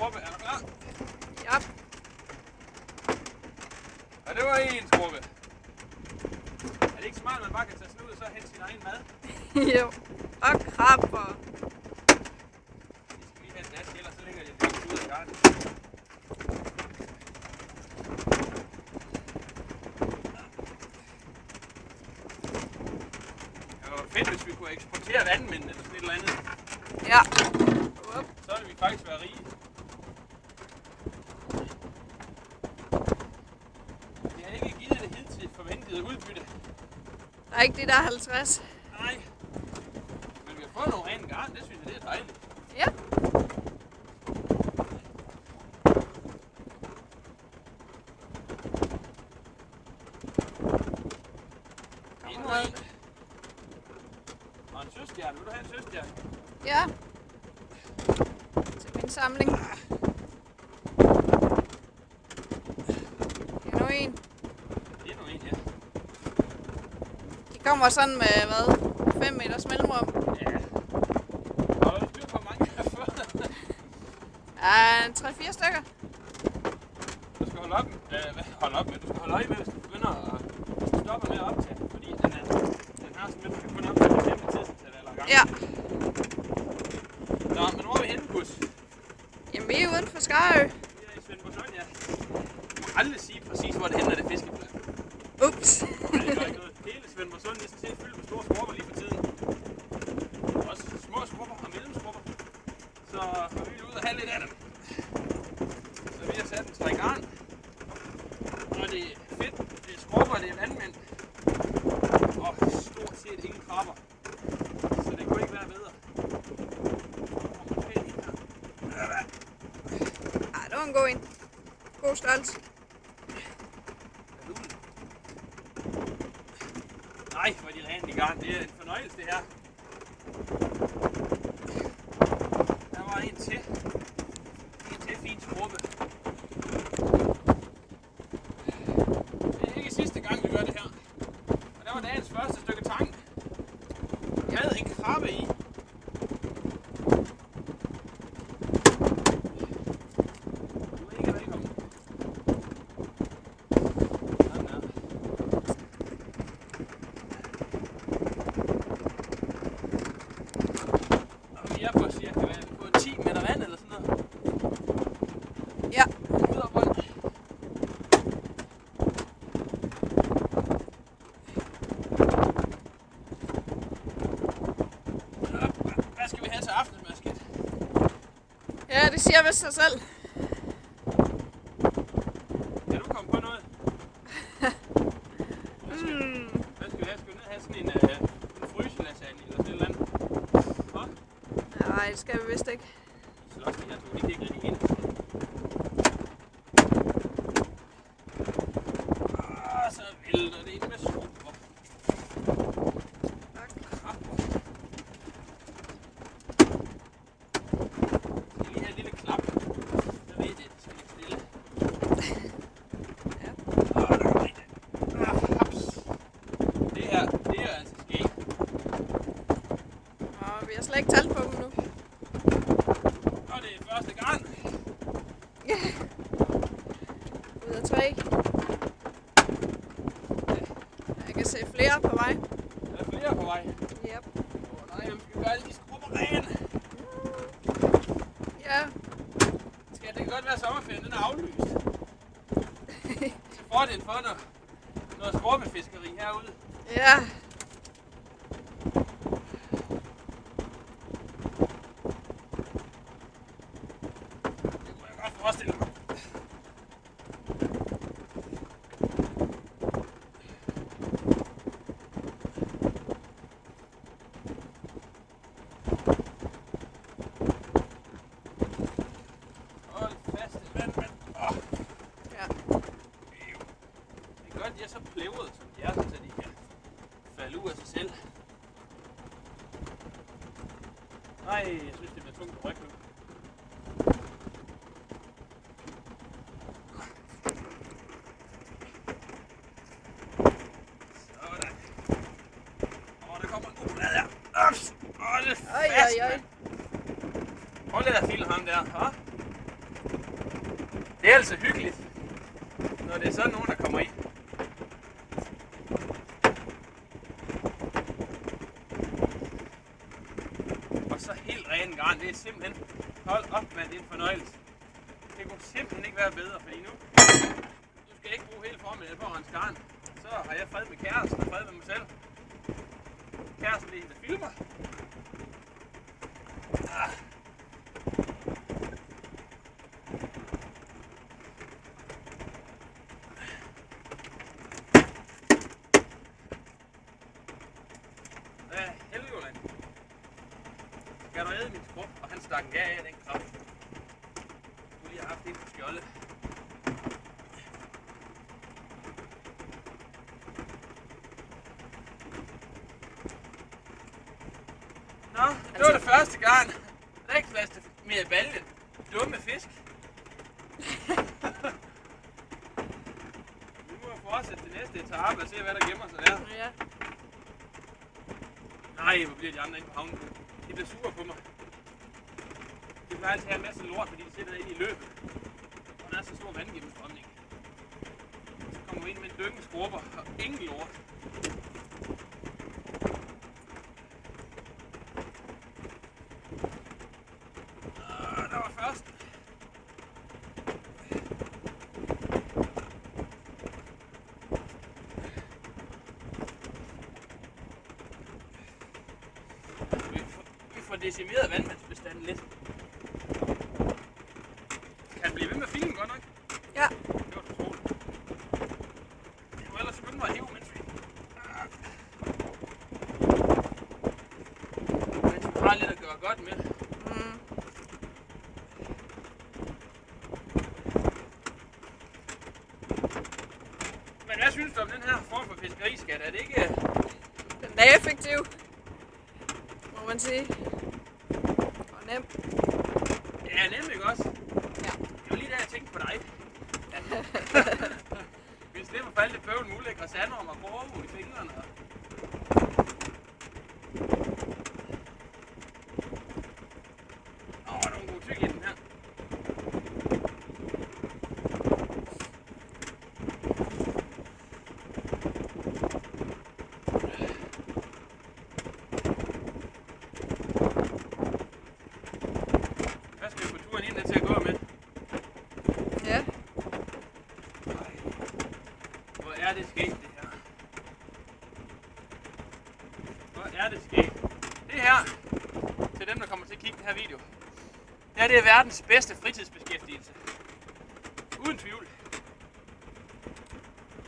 skrubbe. Er du klar? Ja. Og det var en skrubbe. Er det ikke smart, at man bare kan tage sådan ud og så hente sin egen mad? Jo. Og krabber. Vi skal lige have en dask, ellers så ligger det lige ud af garden. Det var fedt, hvis vi kunne eksportere vandmændene eller sådan et eller andet. Ja. Så ville vi faktisk være rige. Vi har ikke givet det hidtil forventede udbytte. Der er ikke det der 50. Nej. Men vi har fået nogle rene garn, det synes jeg, det er dejligt. Ja. Endnu en. Og en søstjerne. Vil du have en søstjerne? Ja. Til min samling. Endnu en. Endnu en, ja. De kommer sådan med, hvad? 5 meters mellemrum. Ja. Og du styr på mange her før. Ja, 3-4 stykker. Du skal holde op. Hold op med. Du skal holde øje med, hvis du begynder at stoppe med at optage. Fordi den har simpelthen kun optaget på 5 tidsintervaller ad gangen. Ja. Nå, men hvor er vi henne, Gus? Jamen, vi er uden for Skarø. Vi er i Svendborgsund, ja. Du må aldrig sige præcis, hvor det henne er det fiskeplads. Ups. Nej, det gør ikke noget. Hele Svendborgsund er sådan set fyldt med store skrubber lige for tiden. Også små skrubber og mellemskrubber. Så vi vil ud og have lidt af dem. Så vi har sat en træk garn. Og det er fedt, det er skrubber, det er landmænd. Og stort set ingen krabber. Så det kunne ikke være bedre. Ej, det var en god en. God størrelse. Nej, hvor er de rent i garn. Det er en fornøjelse, det her. Der var en til. En til fin skrubbe. Det er ikke sidste gang, vi gør det her. Og der var dagens første stykke tang. Jeg havde en krabbe i. Du er ikke velkommen. Sådan der. Og vi er på cirka på 10 meter vand eller sådan noget. Ja. Ud af bund. Hvad skal vi have til aftensmad, skat? Ja, det siger vist sig selv. Kan du komme på noget? Hvad skal vi have? Skal vi ned og have sådan en fryselasagne eller sådan et eller andet? Hå? Nej, det skal vi vist ikke. Så også de her to, de kan ikke rigtig ind. Så vælter det ind med skrubber. Tak. Krabber. Skal lige have et lille klap. Så ved det, så lidt stille. Ja. Der kommer en. Haps. Det her, det er altså skægt. Og vi har slet ikke talt på dem nu. Og det er første garn. Ud af 3. Jeg kan se flere på vej. Der er flere på vej. Yep. Nej, vi skal gøre alle de skrubber rene. Ja. Skat, det kan godt være, at sommerferien den er aflyst. Til fordel for noget skrubbefiskeri herude. Ja. Det kunne jeg godt forestille mig. Hold fast i vandmand. Ja. Det er godt, de er så plevede, som de er, så de kan falde ud af sig selv. Nej, jeg synes, det bliver tungt på ryggen nu. Sådan. Der kommer en god blad her. Hold fast, Oj, oj, oj. mand. Prøv lige at filme ham der, hva'? Det er altså hyggeligt, når det er sådan nogen, der kommer i. Og så helt ren garn, det er simpelthen, hold op mand, det er en fornøjelse. Det kunne simpelthen ikke være bedre, fordi nu skal jeg ikke bruge hele formiddagen på at rense garn. Så har jeg fred med kæresten og fred med mig selv. Kæresten er en, der filmer. Helgeland. Skal du æde min skrub, og han stak en gær af den kraft. Du skulle lige have haft det på skjolde. Nå, det var det første garn. Der er ikke plads til mere balje. Dumme fisk. Nu må jeg fortsætte til næste etape og se, hvad der gemmer sig der. Ja. Nej, hvor bliver de andre inde på havnen. De bliver sure på mig. De plejer altid at have en masse lort, fordi de sidder inde i løbet. Og der er så stor vandgennemstrømning. Så kommer vi ind med en dynge skrubber og ingen lort. Der var først. Vi får decimeret vandmandsbestanden lidt. Kan den blive ved med filmen godt nok? Ja. Det var utroligt. Jeg må ellers begynde mig at hive, mens vi har lidt at gøre godt med. Men hvad synes du om den her form for fiskeriskat? Er det ikke... Den er effektiv, må man sige. Og nem. Ja, nem, ikke også? Ja. Det var lige der, jeg tænkte på dig. Vi slipper for alt det bøvl med ulækre sandorm og borge i fingrene. Der er nogle gode tyk i den her. Hvad skal vi få turen ind til at gå med? Ja. Hvor er det sket, det her? Hvor er det sket? Det her, til dem, der kommer til at kigge den her video, det er verdens bedste fritidsbeskæftigelse. Uden tvivl.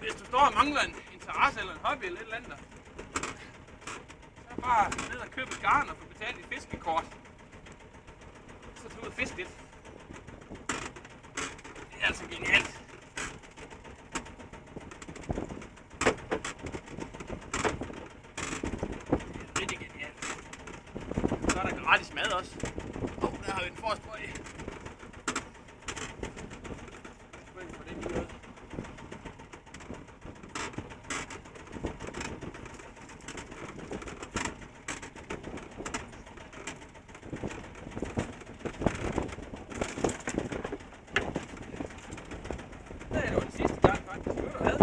Hvis du står og mangler en interesse eller en hobby eller et eller andet, så bare ned og købe et garn og få betalt et fiskekort. Så tage ud og fiske lidt. Det er altså genialt. Det er rigtig genialt. Så er der gratis mad også. Der har vi en forspøj. Det var det sidste gang faktisk. Ved du hvad?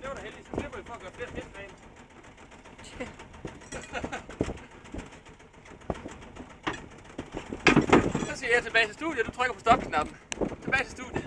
Det var da heldigt. Så slipper vi for at gøre flere fisk derinde. Så siger jeg tilbage til studiet. Du trykker på stopknappen. Tilbage til studiet.